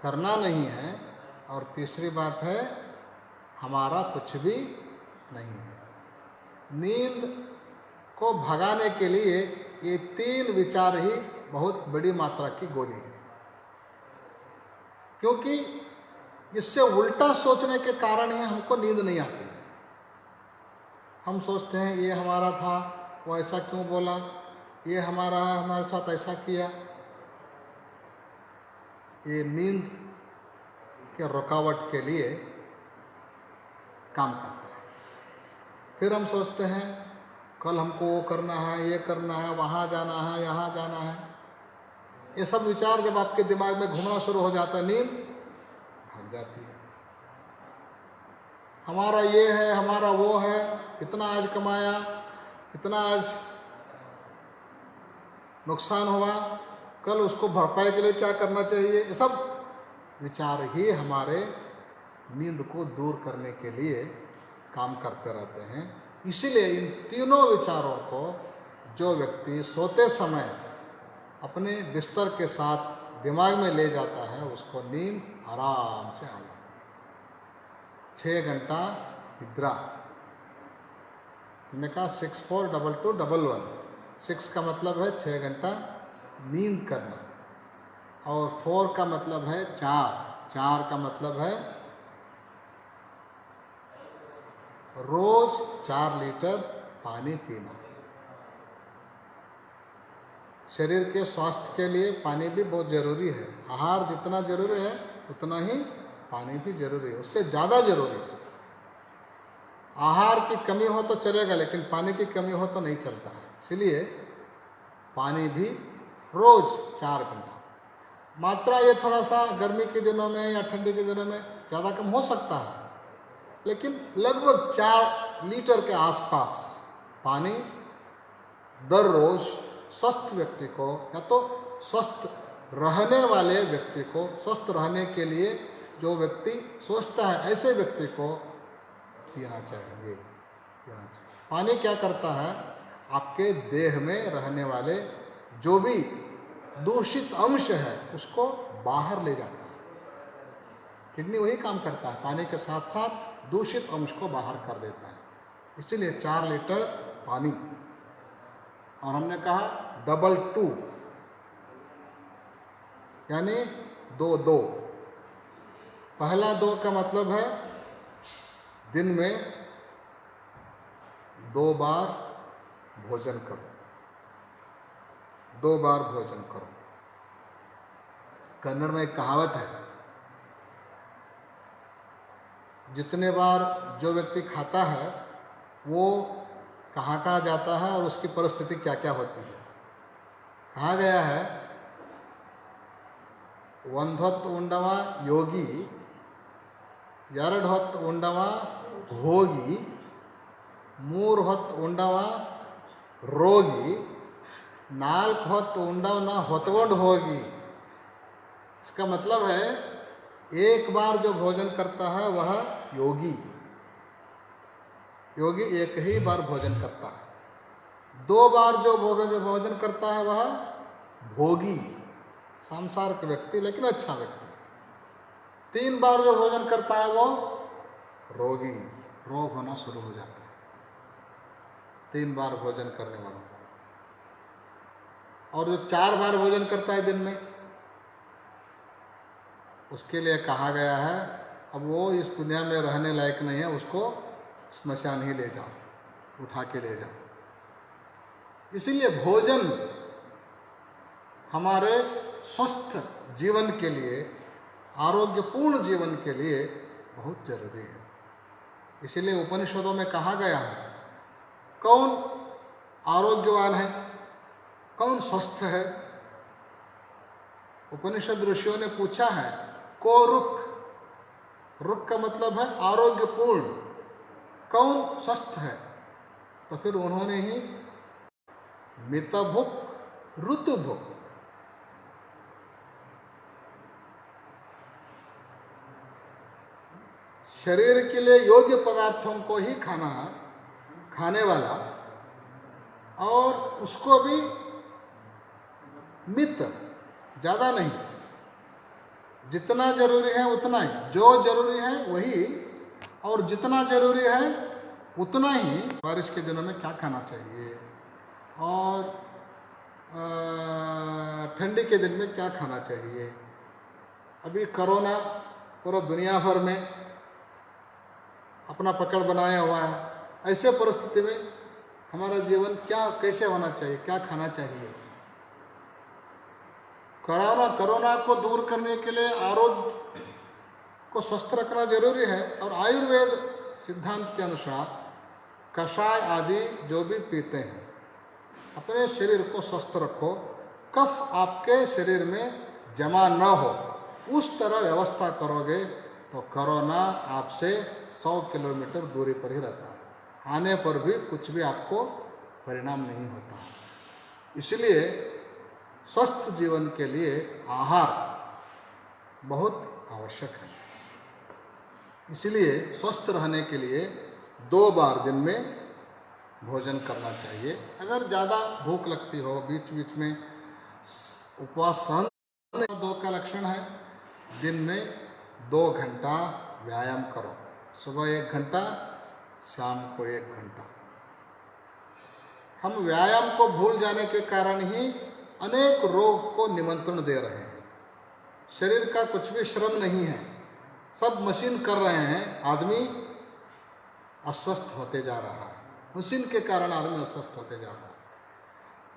करना नहीं है। और तीसरी बात है, हमारा कुछ भी नहीं है। नींद को भगाने के लिए ये 3 विचार ही बहुत बड़ी मात्रा की गोली है, क्योंकि इससे उल्टा सोचने के कारण ही हमको नींद नहीं आती। हम सोचते हैं ये हमारा था, वो ऐसा क्यों बोला, ये हमारा है, हमारे साथ ऐसा किया। ये नींद के रुकावट के लिए काम करता है। फिर हम सोचते हैं कल हमको वो करना है, ये करना है, वहाँ जाना है, यहाँ जाना है। ये सब विचार जब आपके दिमाग में घूमना शुरू हो जाता है, नींद भाग जाती है। हमारा ये है, हमारा वो है, इतना आज कमाया, इतना आज नुकसान हुआ, कल उसको भरपाई के लिए क्या करना चाहिए। ये सब विचार ही हमारे नींद को दूर करने के लिए काम करते रहते हैं। इसीलिए इन तीनों विचारों को जो व्यक्ति सोते समय अपने बिस्तर के साथ दिमाग में ले जाता है, उसको नींद आराम से आ जाती है। 6 घंटा निद्रा। हमने कहा 642211। 6 का मतलब है 6 घंटा नींद करना, और 4 का मतलब है 4 का मतलब है रोज 4 लीटर पानी पीना। शरीर के स्वास्थ्य के लिए पानी भी बहुत जरूरी है। आहार जितना जरूरी है उतना ही पानी भी जरूरी है, उससे ज़्यादा जरूरी है। आहार की कमी हो तो चलेगा, लेकिन पानी की कमी हो तो नहीं चलता है। इसलिए पानी भी रोज 4 घंटा। मात्रा ये थोड़ा सा गर्मी के दिनों में या ठंडी के दिनों में ज़्यादा कम हो सकता है, लेकिन लगभग 4 लीटर के आसपास पानी दर रोज स्वस्थ व्यक्ति को, या तो स्वस्थ रहने वाले व्यक्ति को, स्वस्थ रहने के लिए जो व्यक्ति सोचता है ऐसे व्यक्ति को पीना चाहिए। पानी क्या करता है, आपके देह में रहने वाले जो भी दूषित अंश है उसको बाहर ले जाता है। किडनी वही काम करता है, पानी के साथ साथ दूषित अंश को बाहर कर देता है। इसीलिए 4 लीटर पानी। और हमने कहा डबल 2 यानी 2-2। पहला 2 का मतलब है दिन में 2 बार भोजन करो, 2 बार भोजन करो। कन्नड़ में एक कहावत है, जितने बार जो व्यक्ति खाता है वो कहाँ जाता है और उसकी परिस्थिति क्या क्या होती है। कहा गया है, ಒಂದೊತ್ತು ಉಂಡವ ಯೋಗಿ, 2 ಹೊತ್ತು ಉಂಡವ ಭೋಗಿ, 3 ಹೊತ್ತು ಉಂಡವ ರೋಗಿ, 4 ಹೊತ್ತು ಉಂಡವನ ಹೊತ್ಕೊಂಡು ಹೋಗಿ। इसका मतलब है एक बार जो भोजन करता है वह योगी, योगी एक ही बार भोजन करता है। 2 बार जो भोजन करता है वह भोगी, संसार के व्यक्ति लेकिन अच्छा व्यक्ति। 3 बार जो भोजन करता है वो रोगी, रोग होना शुरू हो जाता है 3 बार भोजन करने वालों को। और जो 4 बार भोजन करता है दिन में, उसके लिए कहा गया है अब वो इस दुनिया में रहने लायक नहीं है, उसको स्मशान ही ले जाओ, उठा के ले जाओ। इसीलिए भोजन हमारे स्वस्थ जीवन के लिए, आरोग्यपूर्ण जीवन के लिए बहुत जरूरी है। इसीलिए उपनिषदों में कहा गया है कौन आरोग्यवान है, कौन स्वस्थ है। उपनिषद ऋषियों ने पूछा है को रुक, रुक का मतलब है आरोग्यपूर्ण, कौन स्वस्थ है। तो फिर उन्होंने ही मितभुक ऋतुभुक, शरीर के लिए योग्य पदार्थों को ही खाने वाला, और उसको भी मित, ज़्यादा नहीं, जितना जरूरी है उतना ही, जो जरूरी है वही, और जितना जरूरी है उतना ही। बारिश के दिनों में क्या खाना चाहिए और ठंडी के दिन में क्या खाना चाहिए। अभी कोरोना पूरा दुनिया भर में अपना पकड़ बनाया हुआ है। ऐसे परिस्थिति में हमारा जीवन कैसे होना चाहिए, क्या खाना चाहिए। कोरोना को दूर करने के लिए आरोग्य को स्वस्थ रखना जरूरी है। और आयुर्वेद सिद्धांत के अनुसार कषाय आदि जो भी पीते हैं, अपने शरीर को स्वस्थ रखो, कफ आपके शरीर में जमा न हो, उस तरह व्यवस्था करोगे तो कोरोना आपसे 100 किलोमीटर दूरी पर ही रहता है, आने पर भी कुछ भी आपको परिणाम नहीं होता। इसलिए स्वस्थ जीवन के लिए आहार बहुत आवश्यक है। इसलिए स्वस्थ रहने के लिए 2 बार दिन में भोजन करना चाहिए। अगर ज़्यादा भूख लगती हो, बीच बीच में उपवास सहन, 2 का लक्षण है दिन में 2 घंटा व्यायाम करो, सुबह 1 घंटा, शाम को 1 घंटा। हम व्यायाम को भूल जाने के कारण ही अनेक रोग को निमंत्रण दे रहे हैं। शरीर का कुछ भी श्रम नहीं है, सब मशीन कर रहे हैं, आदमी अस्वस्थ होते जा रहा है। मशीन के कारण आदमी अस्वस्थ होते जा रहा है।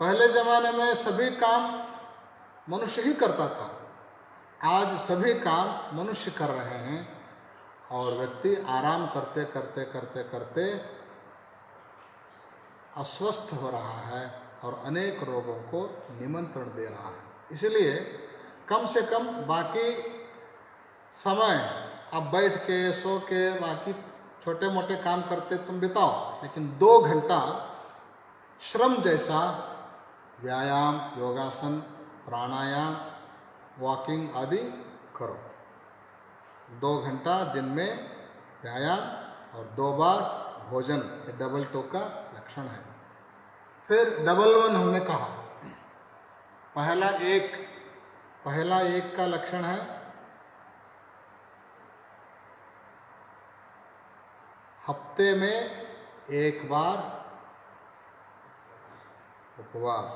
पहले ज़माने में सभी काम मनुष्य ही करता था, आज सभी काम मनुष्य कर रहे हैं और व्यक्ति आराम करते करते अस्वस्थ हो रहा है, और अनेक रोगों को निमंत्रण दे रहा है। इसलिए कम से कम बाकी समय आप बैठ के सो के बाकी छोटे मोटे काम करते तुम बिताओ, लेकिन 2 घंटा श्रम जैसा व्यायाम, योगासन, प्राणायाम, वॉकिंग आदि करो। 2 घंटा दिन में व्यायाम और 2 बार भोजन, ये डबल टो का लक्षण है। फिर डबल 1 हमने कहा, पहला एक का लक्षण है हफ्ते में 1 बार उपवास।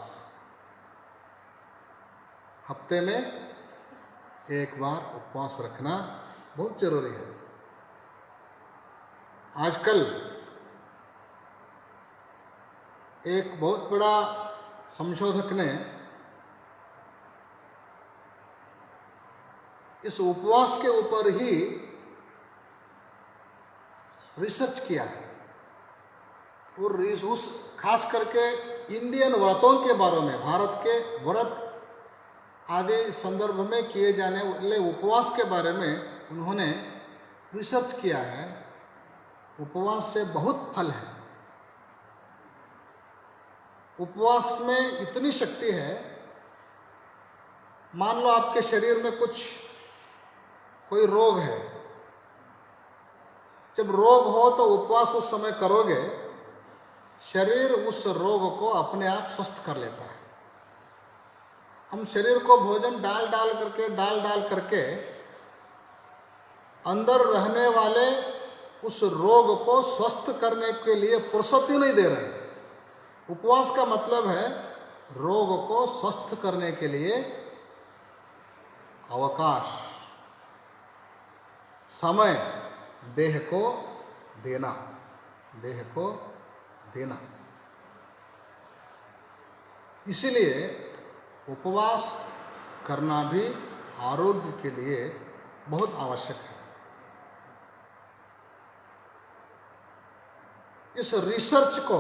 हफ्ते में 1 बार उपवास रखना बहुत जरूरी है। आजकल एक बहुत बड़ा संशोधक ने इस उपवास के ऊपर ही रिसर्च किया है और उस खास करके इंडियन व्रतों के बारे में, भारत के व्रत आदि संदर्भ में किए जाने वाले उपवास के बारे में उन्होंने रिसर्च किया है। उपवास से बहुत फल है। उपवास में इतनी शक्ति है, मान लो आपके शरीर में कोई रोग है, जब रोग हो तो उपवास उस समय करोगे, शरीर उस रोग को अपने आप स्वस्थ कर लेता है। हम शरीर को भोजन डाल डाल करके अंदर रहने वाले उस रोग को स्वस्थ करने के लिए फुर्सत ही नहीं दे रहे। उपवास का मतलब है रोग को स्वस्थ करने के लिए अवकाश, समय देह को देना। इसलिए उपवास करना भी आरोग्य के लिए बहुत आवश्यक है। इस रिसर्च को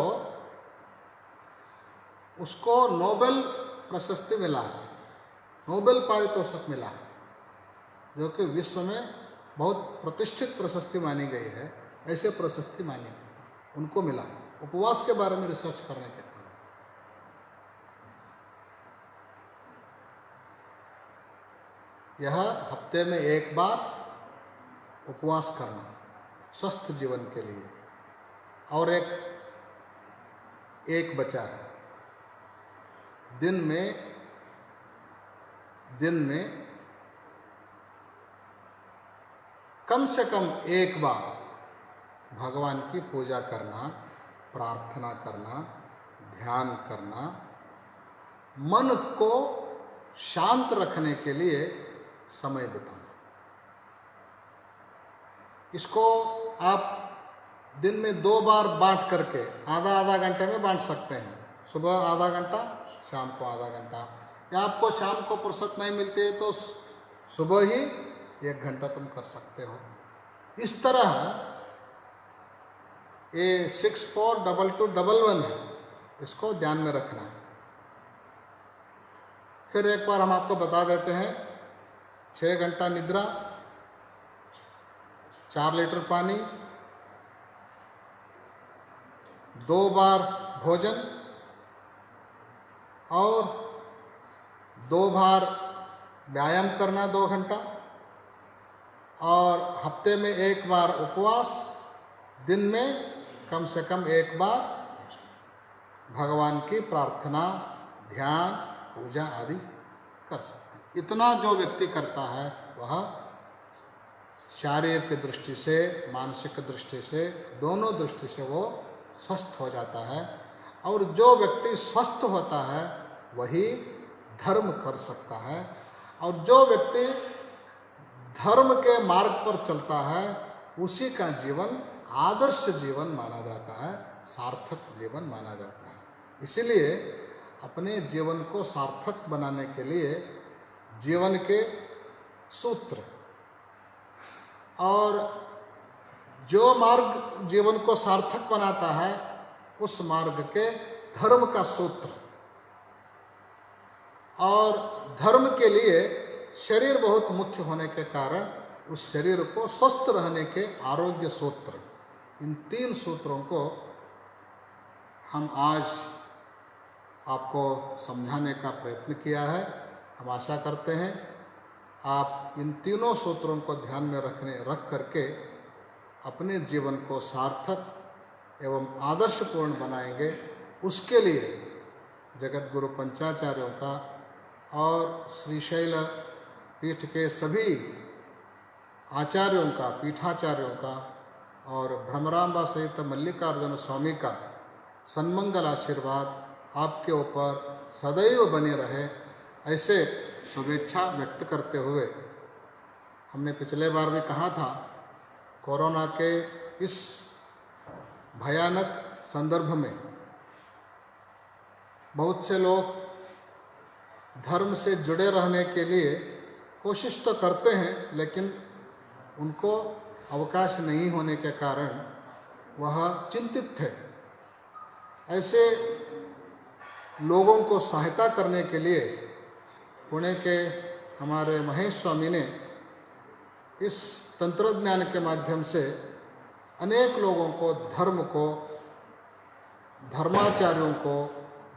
उसको नोबेल प्रशस्ति मिला है, नोबेल पारितोषिक मिला है, जो कि विश्व में बहुत प्रतिष्ठित प्रशस्ति मानी गई है। ऐसे प्रशस्ति मानी गई उनको मिला उपवास के बारे में रिसर्च करने के कारण। यह हफ्ते में 1 बार उपवास करना स्वस्थ जीवन के लिए। और एक बचा है, दिन में कम से कम 1 बार भगवान की पूजा करना, प्रार्थना करना, ध्यान करना, मन को शांत रखने के लिए समय बिताना। इसको आप दिन में 2 बार बांट करके आधा घंटे में बांट सकते हैं। सुबह आधा घंटा, शाम को आधा घंटा, या आपको शाम को फुर्सत नहीं मिलती है तो सुबह ही 1 घंटा तुम कर सकते हो। इस तरह ये 6-4-2-2-1 है, इसको ध्यान में रखना है। फिर एक बार हम आपको बता देते हैं, 6 घंटा निद्रा, 4 लीटर पानी, 2 बार भोजन और 2 बार व्यायाम करना 2 घंटा, और हफ्ते में 1 बार उपवास, दिन में कम से कम 1 बार भगवान की प्रार्थना, ध्यान, पूजा आदि कर सकते हैं। इतना जो व्यक्ति करता है वह शारीरिक दृष्टि से, मानसिक दृष्टि से, दोनों दृष्टि से वो स्वस्थ हो जाता है। और जो व्यक्ति स्वस्थ होता है वही धर्म कर सकता है, और जो व्यक्ति धर्म के मार्ग पर चलता है उसी का जीवन आदर्श जीवन माना जाता है, सार्थक जीवन माना जाता है। इसलिए अपने जीवन को सार्थक बनाने के लिए जीवन के सूत्र और जो मार्ग जीवन को सार्थक बनाता है उस मार्ग के धर्म का सूत्र और धर्म के लिए शरीर बहुत मुख्य होने के कारण उस शरीर को स्वस्थ रहने के आरोग्य सूत्र, इन 3 सूत्रों को हम आज आपको समझाने का प्रयत्न किया है। हम आशा करते हैं आप इन तीनों सूत्रों को ध्यान में रख करके अपने जीवन को सार्थक एवं आदर्शपूर्ण बनाएंगे। उसके लिए जगत गुरु पंचाचार्यों का और श्रीशैल पीठ के सभी आचार्यों का, पीठाचार्यों का और भ्रमरांबा सहित मल्लिकार्जुन स्वामी का सन्मंगल आशीर्वाद आपके ऊपर सदैव बने रहे, ऐसे शुभेच्छा व्यक्त करते हुए हमने पिछले बार भी कहा था, कोरोना के इस भयानक संदर्भ में बहुत से लोग धर्म से जुड़े रहने के लिए कोशिश तो करते हैं, लेकिन उनको अवकाश नहीं होने के कारण वह चिंतित थे। ऐसे लोगों को सहायता करने के लिए पुणे के हमारे महेश स्वामी ने इस तंत्रज्ञान के माध्यम से अनेक लोगों को धर्म को,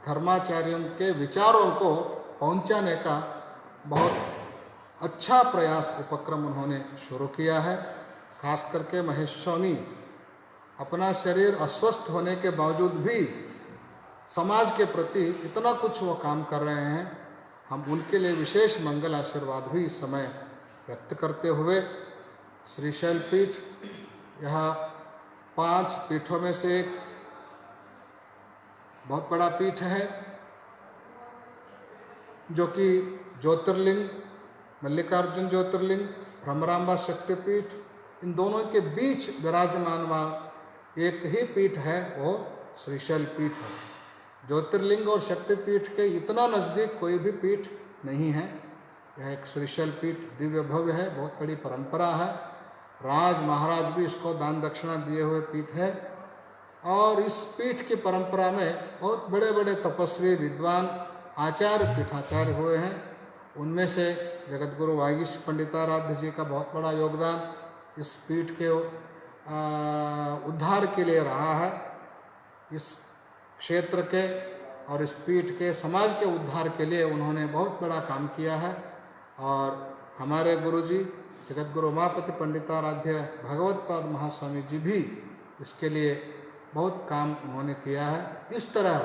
धर्माचार्यों के विचारों को पहुंचाने का बहुत अच्छा प्रयास, उपक्रम उन्होंने शुरू किया है। खास करके महेश स्वामी अपना शरीर अस्वस्थ होने के बावजूद भी समाज के प्रति इतना कुछ वो काम कर रहे हैं। हम उनके लिए विशेष मंगल आशीर्वाद भी इस समय व्यक्त करते हुए श्रीशैल पीठ, यह 5 पीठों में से एक बहुत बड़ा पीठ है, जो कि ज्योतिर्लिंग, मल्लिकार्जुन ज्योतिर्लिंग, भ्रमरांबा शक्तिपीठ, इन दोनों के बीच विराजमान एक ही पीठ है, वो श्रीशैल पीठ है। ज्योतिर्लिंग और शक्तिपीठ के इतना नज़दीक कोई भी पीठ नहीं है। यह एक श्रीशैल पीठ दिव्य भव्य है, बहुत बड़ी परंपरा है। राज महाराज भी इसको दान दक्षिणा दिए हुए पीठ है। और इस पीठ की परंपरा में बहुत बड़े बड़े तपस्वी, विद्वान, आचार्य, पीठाचार्य हुए हैं। उनमें से जगत गुरु वागीश पंडिताराध्य जी का बहुत बड़ा योगदान इस पीठ के उद्धार के लिए रहा है। इस क्षेत्र के और इस पीठ के, समाज के उद्धार के लिए उन्होंने बहुत बड़ा काम किया है। और हमारे गुरुजी जगत गुरु उमापति पंडिताराध्य भगवत पाद महास्वामी जी भी इसके लिए बहुत काम उन्होंने किया है। इस तरह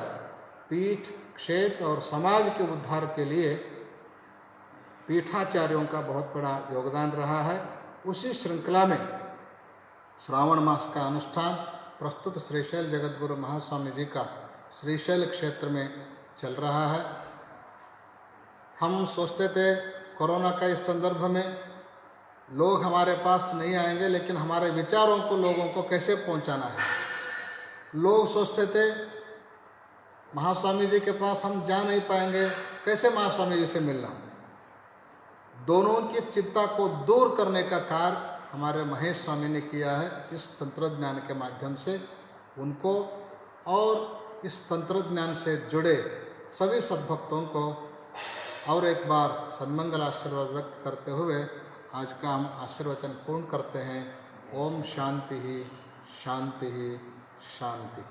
पीठ, क्षेत्र और समाज के उद्धार के लिए पीठाचार्यों का बहुत बड़ा योगदान रहा है। उसी श्रृंखला में श्रावण मास का अनुष्ठान प्रस्तुत श्रीशैल जगत गुरु महास्वामी जी का श्रीशैल क्षेत्र में चल रहा है। हम सोचते थे कोरोना का इस संदर्भ में लोग हमारे पास नहीं आएंगे, लेकिन हमारे विचारों को लोगों को कैसे पहुंचाना है। लोग सोचते थे महास्वामी जी के पास हम जा नहीं पाएंगे, कैसे महास्वामी जी से मिलना। दोनों की चिंता को दूर करने का कार्य हमारे महेश स्वामी ने किया है। इस तंत्रज्ञान के माध्यम से उनको और इस तंत्रज्ञान से जुड़े सभी सद्भक्तों को और एक बार सन्मंगल आशीर्वाद व्यक्त करते हुए आज का हम आशीर्वचन पूर्ण करते हैं। ओम शांति ही शांति ही शांति।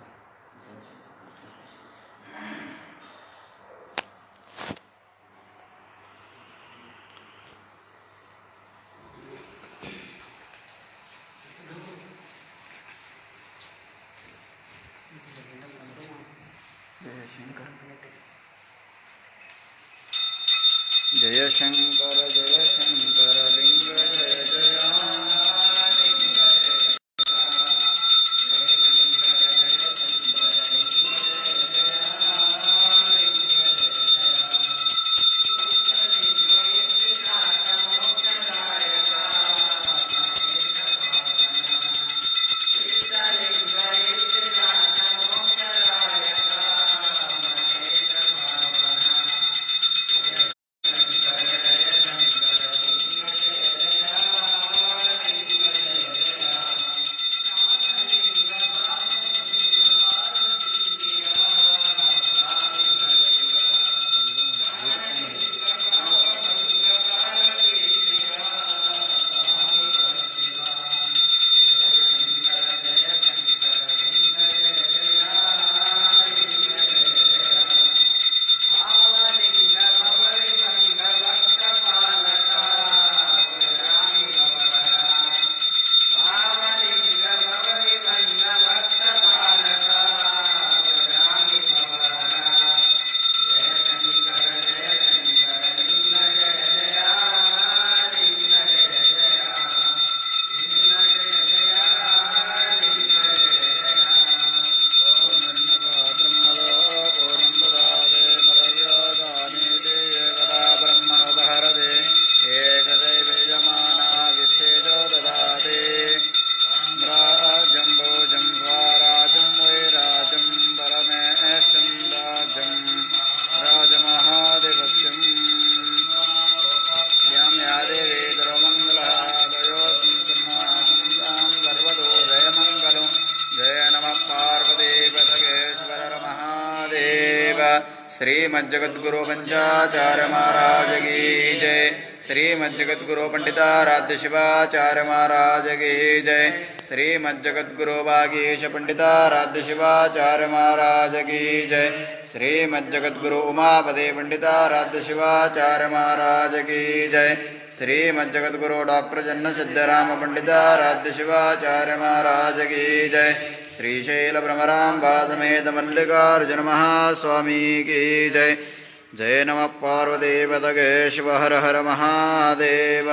जय शंकर लिंग जय जय। श्रीमज्जगद्गुरु पंचाचार्य महाराज की जय। श्रीमज्जगद्गुरु पंडिताराध्य शिवाचार्य महाराज की जय। श्रीमज्जगद्गुरु भागीश पंडिताराध्य शिवाचार्य महाराज की जय। श्रीमज्जगद्गुरु उमापति पंडिताराध्य शिवाचार्य महाराज की जय। श्रीमज्जगद्गुरु डॉक्टर जन्न सिद्धराम पंडिताराध्य शिवाचार्य महाराज की जय। श्रीशैल भ्रमराम्बा समेत मल्लिकार्जुन महास्वामी की जय। जय नमः पार्वतीपतये शिव हर हर महादेव।